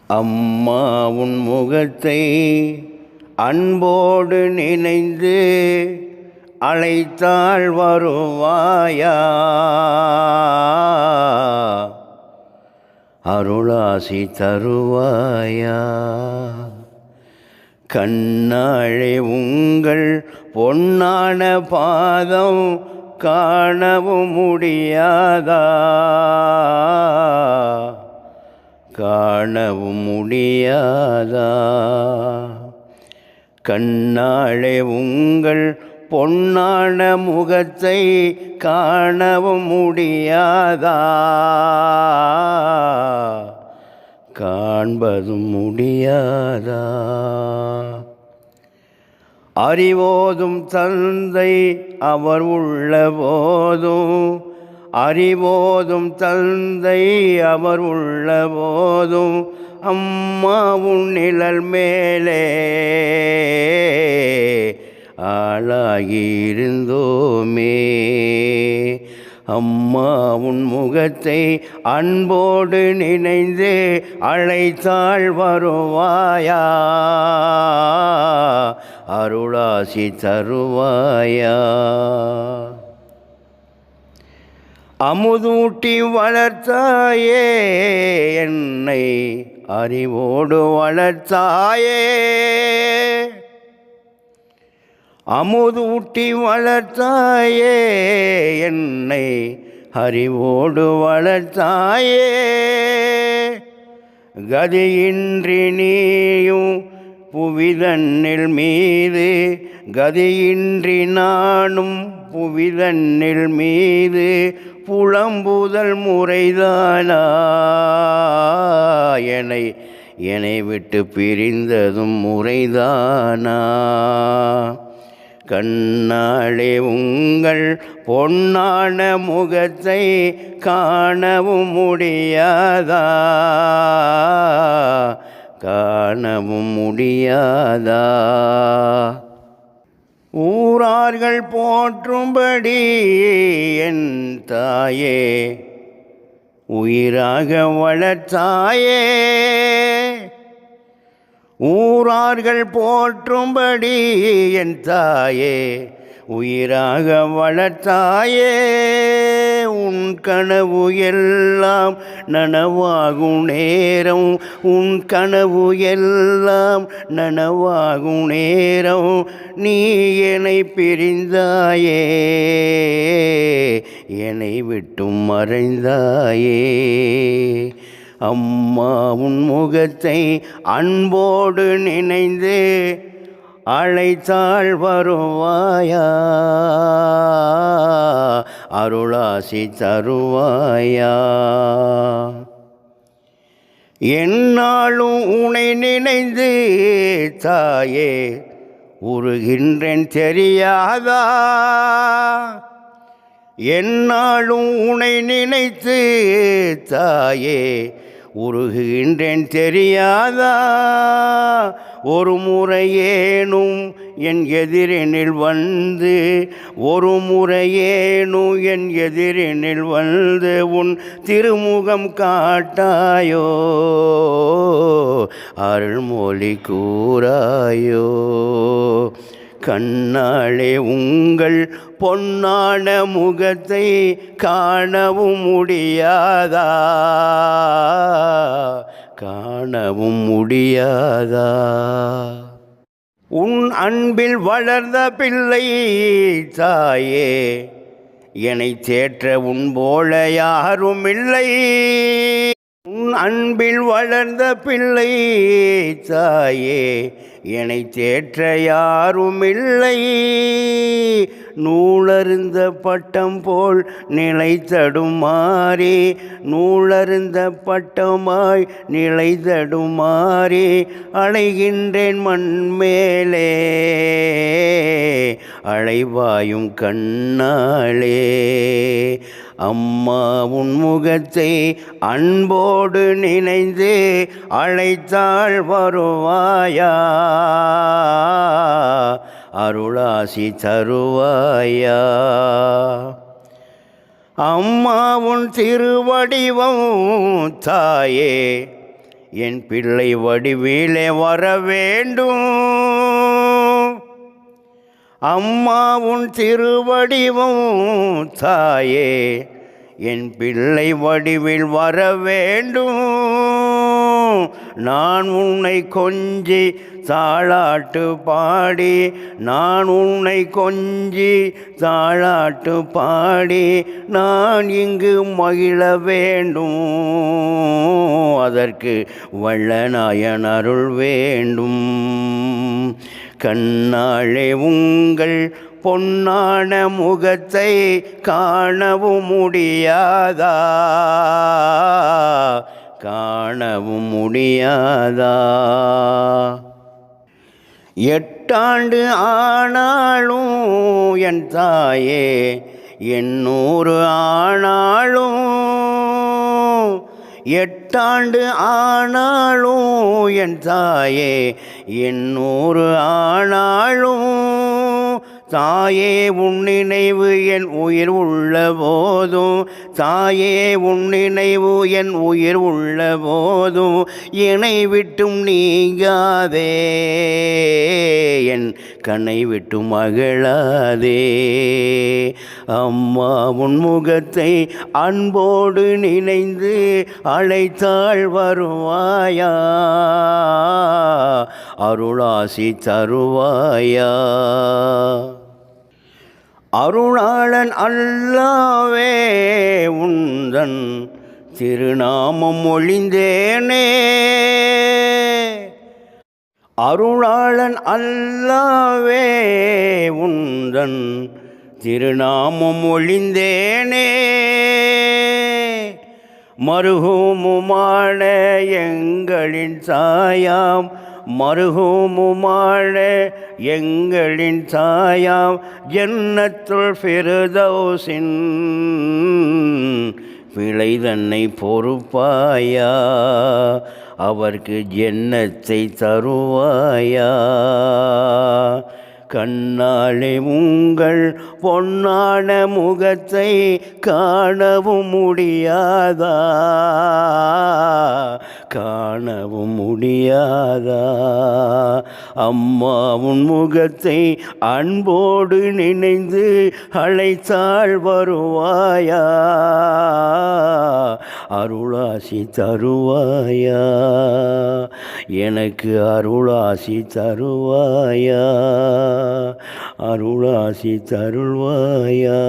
அம்மா உன் முகத்தை அன்போடு நினைந்து அழைத்தாள் வருவாயா? அருளாசி தருவாயா? கண்ணாழே உங்கள் பொன்னான பாதம் காணவும் முடியாதா? காணவும் முடியாதா? கண்ணாழே உங்கள் பொன்னான முகத்தை காணவும் முடியாதா? காண்பதும் முடியாதா? அறிவோதும் தந்தை அவர் உள்ள போதும், அறிவோதும் தந்தை அவர் உள்ள போதும், அம்மா உன் நிழல் மேலே ஆளாகியிருந்தோமே. அம்மா உன் முகத்தை அன்போடு நினைந்து அழைத்தாள் வருவாயா? அருளாசி தருவாயா? அமுதூட்டி வளர்த்தாயே என்னை, அறிவோடு வளர்த்தாயே. அமுதூட்டி வளர்த்தாயே என்னை, அறிவோடு வளர்த்தாயே. கதியின்றி நீயும் புவிதன்னில் மீது, கதியின்றி நானும் புவிதன்னில் மீது புலம்புதல் முறைதானா? என்னை விட்டு பிரிந்ததும் முறைதானா? கண்ணாழே உங்கள் பொன்னான முகத்தை காணவும் முடியாதா? காணவும் முடியாதா? ஊரார்கள் போற்றும்படி என் தாயே உயிராக வளர்த்தாயே. ஊரார்கள் போற்றும்படி என் தாயே உயிராக வளர்த்தாயே. உன் கனவு எல்லாம் நனவாகும் நேரம், உன் கனவு எல்லாம் நனவாகும் நேரம், நீ என்னை பிரிந்தாயே, என்னை விட்டும் மறைந்தாயே. அம்மா உன் முகத்தை அன்போடு நினைந்து அழைத்தாள் வருவாயா? அருளாசி தருவாயா? என்னாலும் உன்னை நினைந்து தாயே உருகின்றேன் தெரியாதா? என்னாலும் உன்னை நினைத்து தாயே உருகுகின்றேன் தெரியாதா? ஒரு முறையேனும் என் எதிரினில் வந்து, ஒரு முறையேனும் என் எதிரினில் வந்து உன் திருமுகம் காட்டாயோ? அருள்மொழி கூறாயோ? கண்ணாழே உங்கள் பொன்னான முகத்தை காணவும் முடியாதா? காணவும் முடியாதா? உன் அன்பில் வளர்ந்த பிள்ளை தாயே, என்னை தேற்ற உன் போல யாரும் இல்லை. உன் அன்பில் வளர்ந்த பிள்ளை தாயே, என்னை தேற்ற யாரும் இல்லை. நூலருந்த பட்டம் போல் நிலை தடுமாறி, நூலருந்த பட்டமாய் நிலை தடுமாறி அலைகின்றேன் மண்மேலே. அலைவாயும் கண்ணாளே, அம்மா உன் முகத்தை அன்போடு நினைந்து அழைத்தாள் வருவாயா? அருளாசி தருவாயா? அம்மா உன் திருவடிவம் தாயே என் பிள்ளை வடிவிலே வர வேண்டும். அம்மா உன் திருவடிவும் தாயே என் பிள்ளை வடிவில் வர வேண்டும். நான் உன்னை கொஞ்சி தாளாட்டு பாடி, நான் உன்னை கொஞ்சி தாளாட்டு பாடி நான் இங்கு மகிழ வேண்டும். அதற்கு வள்ளநாயன் அருள் வேண்டும். கண்ணாலே உங்கள் பொன்னான முகத்தை காணவும் முடியாதா, காணவும் முடியாதா. 8 ஆண்டு ஆனாலும் என் தாயே 800 ஆனாலும், 8 ஆண்டு ஆனாலும் என் தாயே 800 ஆனாலும், தாயே உன் நினைவு என் உயிர் உள்ள போதும், தாயே உன் நினைவு என் உயிர் உள்ள போதும் என்னை விட்டும் நீங்காதே, என் கண்ணை விட்டும் அகழாதே. அம்மா உன் முகத்தை அன்போடு நினைந்து அழைத்தாள் வருவாயா, அருளாசி தருவாயா. அருளாளன் அல்லாவே உந்தன் திருநாமம் ஒழிந்தேனே, அருளாளன் அல்லாவே உந்தன் திருநாமம் ஒழிந்தேனே. மருகமுமான எங்களின் தாயாம், மருகமுமான எங்களின் தாயாம் ஜன்னத்துல் ஃபிர்தௌஸின் பிழை தன்னை பொறுப்பாயா, அவர்க்கு ஜன்னத்தை தருவாயா. கண்ணாலே உங்கள் பொன்னான முகத்தை காணவும் முடியாதா, காணவும் முடியாதா. அம்மா உன் முகத்தை அன்போடு நினைந்து அழைத்தாள் வருவாயா, அருளாசி தருவாயா, எனக்கு அருளாசி தருவாயா, அருளாசி தருள்வாயா.